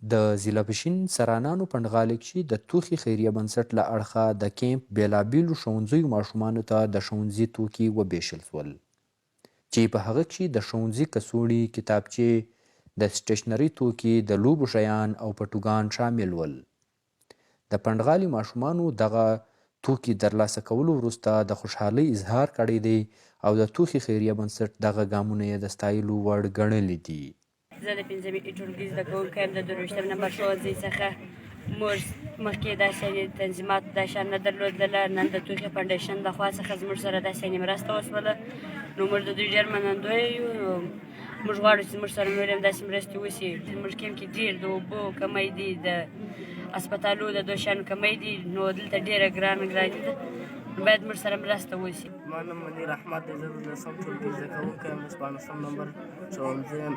د ضلع پښین سرانانو پنډغالۍ کښې د توخي خیریه بنسټ له اړخه د کیمپ بېلابېلو ښوونځیو ماشومانو ته د ښوونځي توکي وبېشل شول چې په هغه کښې د ښوونځي کڅوړې، کتابچې، د سټیشنري توکي، د لوبو شیان او پټوګان شامل ول. د پنډغالي ماشومانو دغه توکي ترلاسه کولو وروسته د خوشحالۍ اظهار کړی دی او د توخي خیریه بنسټ دغه ګامونه یې د ستایلو وړ ګڼلي دي. زه د پنځمې ای ټولګي زده کوونکی یم د 22 نمبر ښوونځي څخه. موږ مخکې داسې تنظیماتو دا شان نه درلودله. نن د توخي فاونډیشن لخوا څخه زموږ سره داسې مرسته وشوله، نو موږ د دوی ډېر منندوی یو. موږ غواړو چې زموږ سره نورې هم داسې مرستې وشي. زموږ کیمپ کې ډېر د اوبو کمی دي، د اسپتالو د دوشیانو کمی دي، نو دلته ډېره ګراني ده، باید موږ سره مرسته وشي. زما نوم منیر احمد دی. زه د 10م ټولګي زده کوونکی یم د 14 نمبر ښوونځي یم.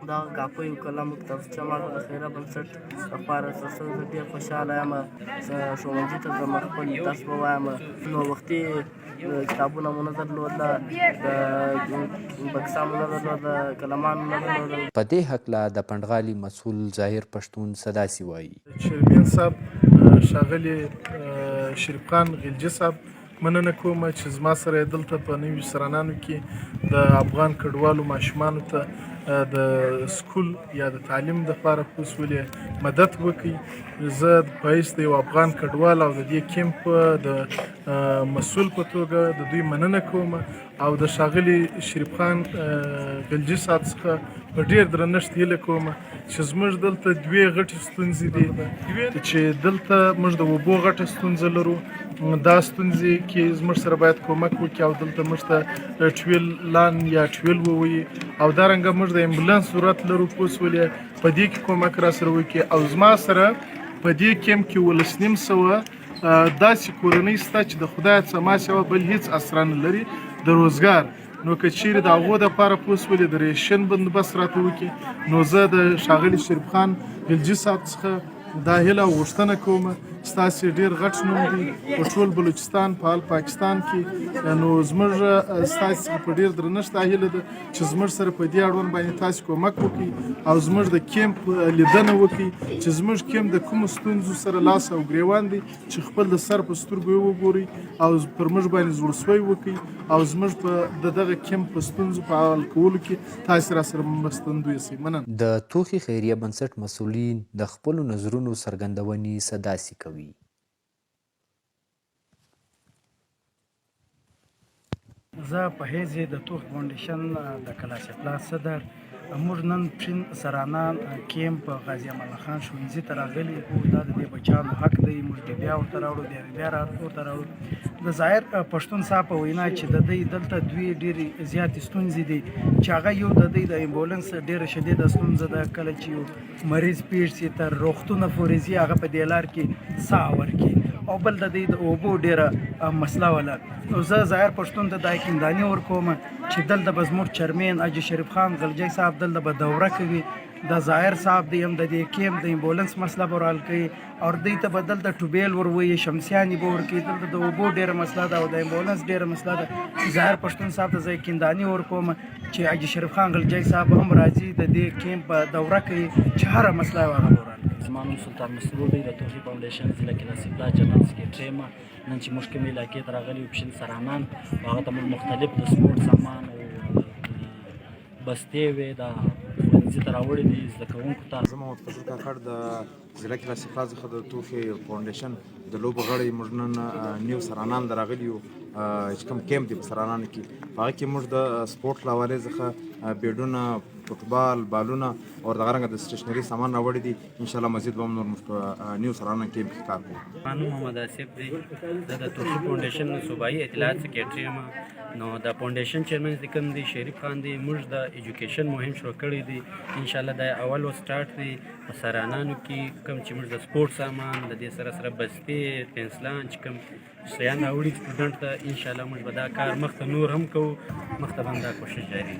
دغه کاپۍ او قلم او کتابچه ما ته د خیریه بنسټ لخوا راکړل شوی. زه ډېر خوشحاله یم. ښوونځي ته ځم، خپل درس به وایم. نو وختي کتابونه مو نه درلوده، د بکسه مو نه درلوده، قلمان مو نه درلوده. په دې هکله د پنډغالي مسؤل ظاهر پښتون څه داسې وایي. چیرمین صاحب ښاغلي شریف خان غلجي صاحب مننه کوم چې زما سره یې دلته په نویو سرانانو کې د افغان کډوالو ماشومانو ته د سکول یا د تعلیم دپاره وسولې مدد وکړي. زه په حیث د یو افغان کډوال او د دې کیمپ د مسؤل په توګه د دوی مننه کوم او د ښاغلي شریف خان غلجي صاحب څخه په ډېر درنښت هیله کوم چې زموږ دلته دوې غټې ستونزې دي چې دلته موږ د اوبو غټه ستونزه لرو. دا ستونزې کې زموږ سره باید کومک وکړي او دلته موږ ته ټویل لان یا ټویل ووایي او دارنګه موږ د امبولانس ضرورت لرو پوه شولې په دې کې کومک را سره وکړي. او زما سره په دې کیمپ کې 1900 داسې کورنۍ شته چې د خدای څخه ما سوا بل هیڅ اسره نه لري د روزګار. نو که چیرې د هغو دپاره پوه شولې د ریشن بندوبست راته وکړي، نو زه د ښاغلي شریف خان غلجي صاحب څخه دا هیله او غوښتنه کوم. ستاسې ډېر غټ نوم دی په ټول بلوچستان په حال پاکستان کې. نو زموږ ستاسې څخه په ډېر درنښت دا هیله ده چې زموږ سره په دې اړوند باندې تاسې کومک وکړئ او زموږ د کیمپ لیدنه وکړئ چې زموږ کیمپ د کومو ستونزو سره لاس او ګریوان دی، چې خپل د سر په سترګو یې وګورئ او پر موږ باندې زړسوی وکړئ او زموږ په دغه کیمپ په ستونزو په حل کولو کې تاسې را سره مرستندوی شئ. مننه. د توخي خیریه بنسټ مسؤلین د خپلو نظرونو څرګندونې څه داسې کوي. زه په حیث د توخي فاونډیشن د کلاس اطلاع صدر، موږ نن پښین سرانان کیمپ غازي امان الله خان ښوونځي ته راغلي وو. دا د دې بچیانو حق دی، موږ بیا ورته راوړو، بیا ورته راوړو. د ظاهر پښتون صاحب په وینا چې د دوی دلته دوی ډېرې زیاتې ستونزې دي چې هغه یو د دوی د امبولانس ډېره شدیده ستونزه ده. کله چې یو مریض پیښ شي تر روغتونه پورې ځي، هغه په دې لار کې ساه ورکړي، او بل د دوی د اوبو ډېره مسله وله. نو زه ظاهر پښتون ته دا یقینداني ورکوم چې دلته به زموږ چیرمین حاجي شریف خان غلجي صاحب دلته به دوره کوي. د ظاهر صاحب دی هم د دې کیمپ د امبولانس مسله به حل کوي او دوی ته به دلته ټوبیل ورویي، شمسیانې به ورکوي. دلته د اوبو ډېره مسله ده او د امبولانس ډېره مسله ده. ظاهر پښتون صاحب ته زه یقینداني ورکوم چې حاجي شریف خان غلجي صاحب هم راځي د دې کیمپ به دوره کوي چې هره مسله یې هغه به حل کوي. زما نوم سلطان مسرور دی، د توخي فاونډیشن ضلع کلاس اطلاع جنرال سکرټري یم. نن چې موږ کومې علاقې ته راغلي یو پښین سرانان، هغه ته موږ مختلف د سپورټ سامان او بستې وې دا ښوونځي ته راوړي دي زده کوونکو ته. زه محمد فضل کاکړ د ضلع کلاس اطلاع څخه د توخي فاونډیشن د لوبو غړی. موږ نن نیو سرانان ته راغلي یو چې کوم کیمپ دی په سرانانو کې. په هغه کې موږ د سپورټ له حوالې څخه بیډونه، فوټبال، بالونه او دغه رنګه د سټیشنري سامان راوړي دي. انشاءالله مزید به هم نور موږ په نیو سرانان کیمپ کې کار کوو. زما نوم محمد آصف دی، زه د توخي فاونډیشن صوبایي اطلاعات سکرټري یم. نو د فاونډیشن چیرمن چې کوم دی شریف خان دی، موږ د ایجوکیشن مهم شروع کړی دی. انشاءالله دا اول و سټارټ دی په سرانانو کې. کوم چې موږ د سپورټ سامان د دې سره سره بستې، پنسلان چې کوم شیان راوړي سټوډنټ ته، انشاءالله موږ به دا کار مخته نور هم کوو، مخته به هم دا کوشش جاري